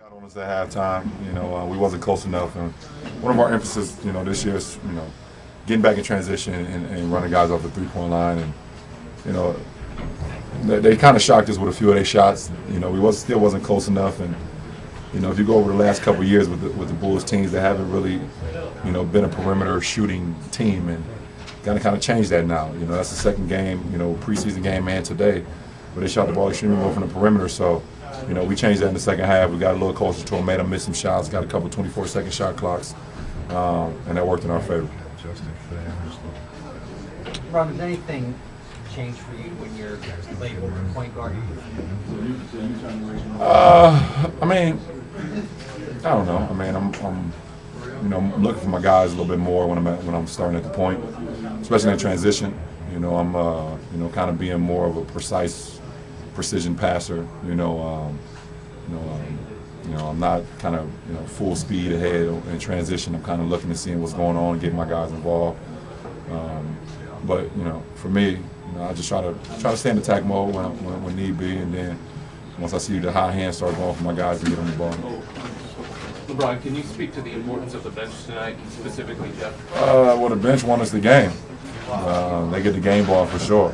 Got on us at halftime. We wasn't close enough, and one of our emphasis, this year is, getting back in transition and running guys off the three-point line, and you know, they kind of shocked us with a few of their shots. Still wasn't close enough, and if you go over the last couple of years with the Bulls teams, they haven't really, been a perimeter shooting team, and got to kind of change that now. That's the second game, preseason game and today, but they shot the ball extremely well from the perimeter. So, we changed that in the second half. We got a little closer to them, made them miss some shots, got a couple 24-second shot clocks, and that worked in our favor. Ron, does anything change for you when you're labeled a point guard? I don't know. I'm looking for my guys a little bit more when I'm starting at the point, especially in transition. I'm kind of being more of a precision passer. I'm not kind of full speed ahead in transition. I'm kind of looking and seeing what's going on, getting my guys involved. But for me, I just try to stay in attack mode when need be, and then once I see the high hand start going for my guys to get on the ball. LeBron, can you speak to the importance of the bench tonight, specifically Jeff? Well, the bench won us the game. They get the game ball for sure.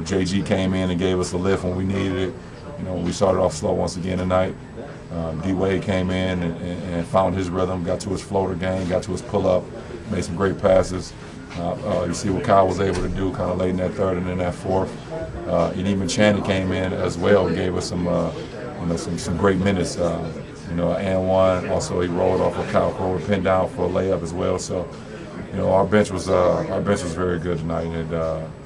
JG came in and gave us a lift when we needed it. We started off slow once again tonight. D-Wade came in and found his rhythm, got to his floater game, got to his pull-up, made some great passes. You see what Kyle was able to do kind of late in that third and in that fourth. And even Channing came in as well and gave us some great minutes. And one. Also, he rolled off of Kyle Korver, pinned down for a layup as well. So, our bench was very good tonight, and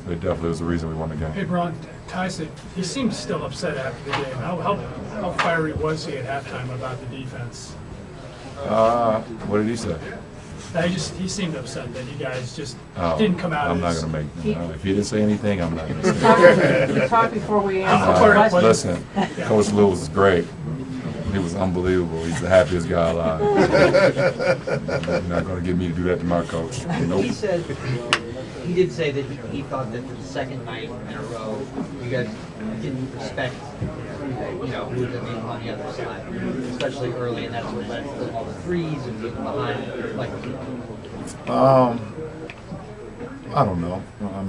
it definitely was the reason we won the game. Hey, Ron, Ty said he seemed still upset after the game. How fiery was he at halftime about the defense? What did he say? He seemed upset that you guys just didn't come out. I'm not going to make. If he didn't say anything, I'm not going to say He talked before we answered. Listen, Coach Lue was great. He was unbelievable. He's the happiest guy alive. You're not going to get me to do that to my coach. Nope. He did say that he thought that for the second night in a row, you guys didn't respect, who was on the other side, especially early, and that's what led to all the threes and getting behind. I don't know.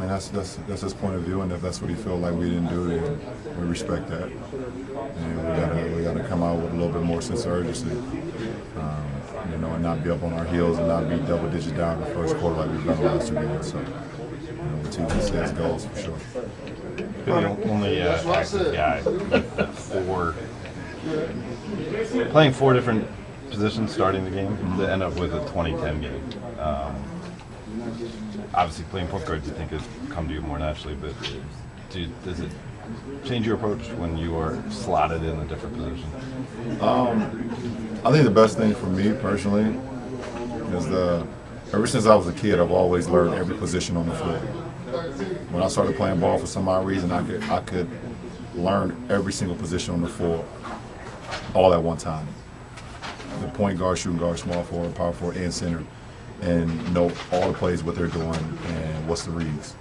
That's his point of view, and if that's what he feels like we didn't do, then we respect that. And we gotta come out with a little bit more sense of urgency, and not be up on our heels and not be double digit down in the first quarter like we've done the last 2 games. So, the team says goals for sure. You're the only active guy playing four different positions starting the game to end up with a 20-10 game. Obviously, playing point guard, you think has come to you more naturally, but does it change your approach when you are slotted in a different position? I think the best thing for me personally is ever since I was a kid, I've always learned every position on the floor. When I started playing ball, for some odd reason, I could learn every single position on the floor all at one time. The point guard, shooting guard, small forward, power forward, and center, and know all the plays, what they're doing, and what's the reads.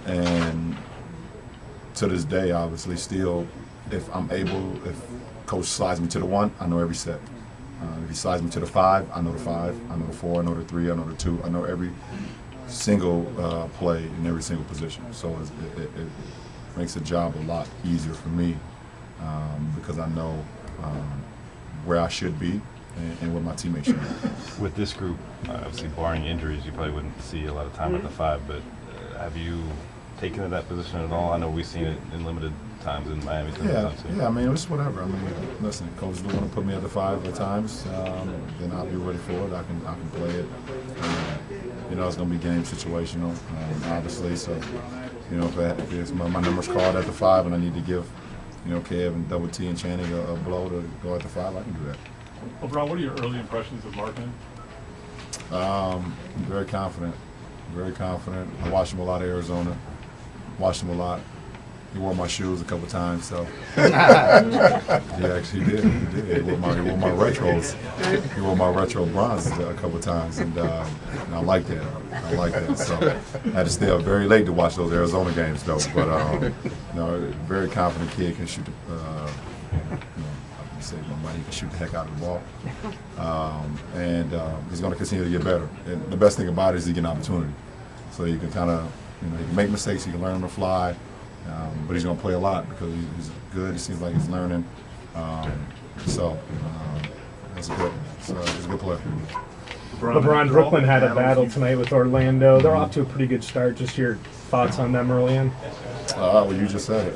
And to this day, obviously, still, if coach slides me to the 1, I know every set. If he slides me to the 5, I know the 5. I know the 4. I know the 3. I know the 2. I know every single play in every single position. So it makes the job a lot easier for me because I know where I should be and where my teammates should be. With this group, obviously barring injuries, you probably wouldn't see a lot of time at the 5, but have you taken to that position at all? I know we've seen it in limited times in Miami. It's whatever. Listen, coach is going to put me at the 5 at times, then I'll be ready for it. I can play it. It's going to be game situational, obviously. So, if it's my number's called at the 5 and I need to give, Kev and Double T and Channing a blow to go at the 5, I can do that. LeBron, what are your early impressions of Markkanen? I'm very confident. Very confident. I watched him a lot at Arizona. Watched him a lot. He wore my shoes a couple times, so he actually did. He did. He wore my retros. He wore my retro bronzes a couple times, and I like that. I like that. So I had to stay up very late to watch those Arizona games, though. But very confident kid, can shoot He said, "Nobody can shoot the heck out of the ball," and he's going to continue to get better. And the best thing about it is he get an opportunity, so you can kind of, he can make mistakes, he can learn on the fly, but he's going to play a lot because he's good. It seems like he's learning, so that's good. So he's a good player. LeBron, Brooklyn had a battle tonight with Orlando. They're off to a pretty good start. Just your thoughts on them early in? Well, you just said it.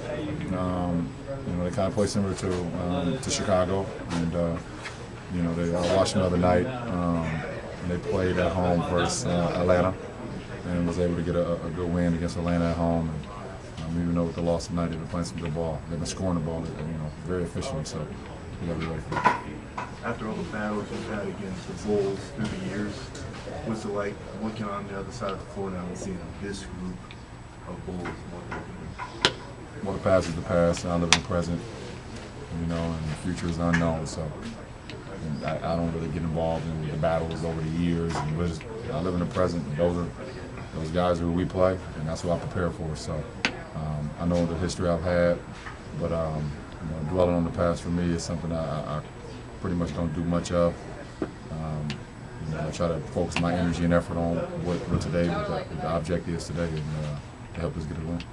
They kind of play similar to Chicago, and I watched them the other night, and they played at home versus Atlanta, and was able to get a good win against Atlanta at home. And even though with the loss tonight, they've been playing some good ball. They've been scoring the ball, very efficiently. So we got to be ready for it. After all the battles you've had against the Bulls through the years, what's it like looking on the other side of the floor now and seeing this group of Bulls? Well, the past is the past, and I live in the present, and the future is unknown. So I don't really get involved in the battles over the years. And I live in the present. And those guys who we play, and that's what I prepare for. So I know the history I've had, but dwelling on the past for me is something I pretty much don't do much of. I try to focus my energy and effort on what today, what the object is today, and to help us get a win.